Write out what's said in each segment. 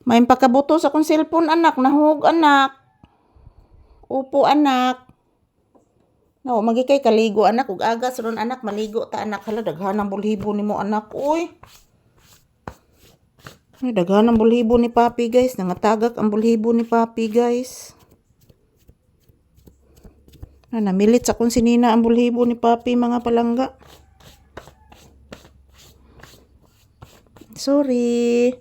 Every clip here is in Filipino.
May pakabuto sa akong cellphone anak, nahug anak. Upo anak. No, magi kay kaligo anak ug agas ron anak maligo ta anak. Hala daghanang bulhibo nimo anak uy. Ay daghanang bulhibo ni Papi guys, nangatagak ang bulhibo ni Papi guys. Namilit sa kung sinina ang bulhibo ni Papi mga palangga. Sorry.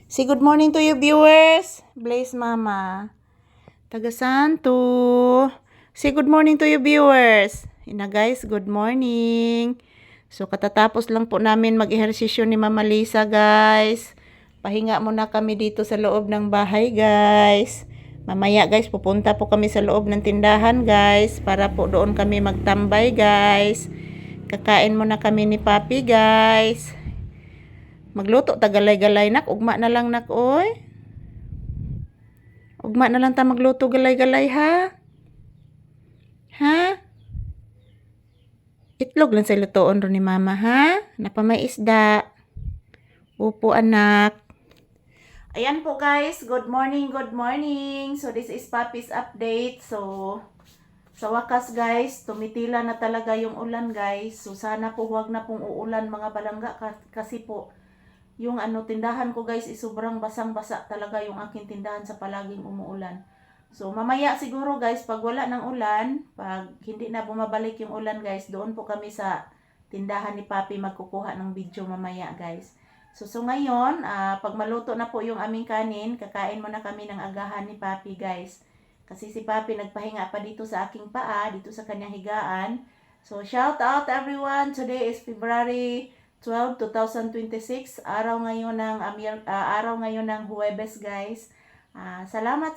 Say good morning to you viewers. Blaze Mama. Taga Santo. Say good morning to you viewers. Ina guys, good morning. So katatapos lang po namin mag-ehersisyo ni Mama Lisa guys. Pahinga muna kami dito sa loob ng bahay guys. Mamaya guys, pupunta po kami sa loob ng tindahan guys. Para po doon kami magtambay guys. Kakain muna kami ni Papi guys. Magluto tagalay-galay nak. Ugma na lang nak oy. Ugma na lang ta magluto galay-galay ha. Ha? Itlog lang sa lutoon ro ni Mama ha. Napamay isda. Upo anak. Ayan po guys, good morning, good morning. So this is Papi's update. So sa wakas guys, tumitila na talaga yung ulan guys. So sana po huwag na pong uulan mga palangga kasi po yung tindahan ko guys is sobrang basang-basa talaga yung aking tindahan sa palaging umuulan. So mamaya siguro guys pag wala ng ulan, pag hindi na bumabalik yung ulan guys, doon po kami sa tindahan ni Papi magkukuha ng video mamaya guys. So ngayon, pag maluto na po yung aming kanin, kakain muna kami ng agahan ni Papi guys. Kasi si Papi nagpahinga pa dito sa aking paa, dito sa kanyang higaan. So shout out everyone, today is February 12, 2026, araw ngayon ng Huwebes guys. Salamat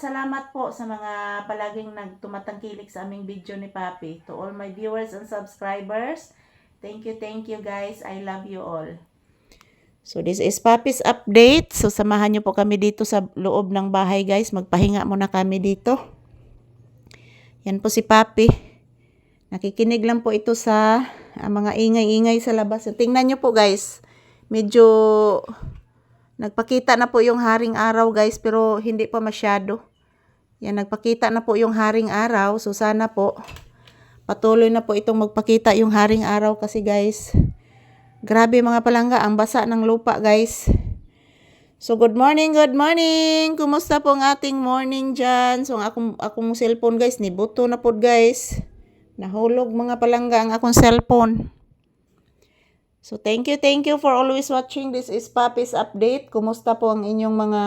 po sa mga palaging nagtumatangkilik sa aming video ni Papi. To all my viewers and subscribers, thank you guys. I love you all. So this is Papi's update. So samahan niyo po kami dito sa loob ng bahay guys. Magpahinga muna kami dito. Yan po si Papi. Nakikinig lang po ito sa mga ingay-ingay sa labas. Tingnan nyo po guys. Medyo nagpakita na po yung haring araw guys. Pero hindi pa masyado. Yan, nagpakita na po yung haring araw. So sana po patuloy na po itong magpakita yung haring araw. Kasi guys, grabe mga palangga. Ang basa ng lupa guys. So good morning, good morning. Kumusta po ang ating morning dyan? So akong cellphone guys, nibuto na po guys. Nahulog mga palangga ang akong cellphone. So thank you for always watching. This is Papi's update. Kumusta po ang inyong mga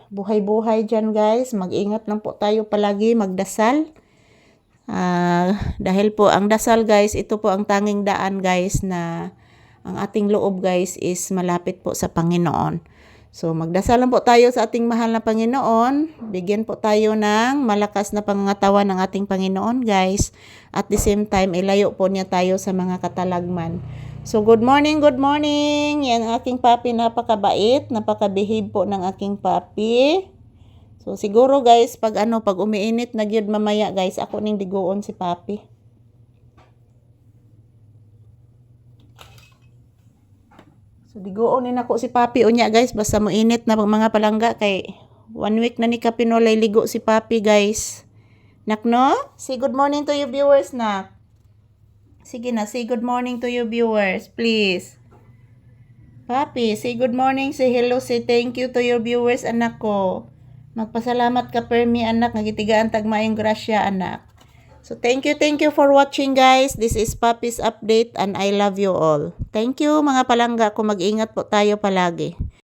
buhay-buhay dyan guys. Mag-ingat lang po tayo palagi, magdasal. Dahil po ang dasal guys, ito po ang tanging daan guys na ang ating loob guys is malapit po sa Panginoon. So magdasal lang po tayo sa ating mahal na Panginoon. Bigyan po tayo ng malakas na pangangatawan ng ating Panginoon guys. At the same time, ilayo po niya tayo sa mga katalagman. So good morning, good morning. Yan aking Papi, napakabait, napakabehave po ng aking Papi. So siguro guys, pag umiinit na gyud mamaya guys, ako ning diguon si Papi. So diguon din ako si Papi unya guys, basta mo init na mga palangga kay 1 week na ni kapinolay ligo si Papi guys. Nak no? Say good morning to you viewers nak. Sige na, say good morning to you viewers, please. Papi, say good morning, say hello, say thank you to your viewers anak ko. Magpasalamat ka permi anak, nagitigaan tagmayong grasya anak. So thank you for watching guys. This is Papi's update and I love you all. Thank you mga palangga, kung mag-ingat po tayo palagi.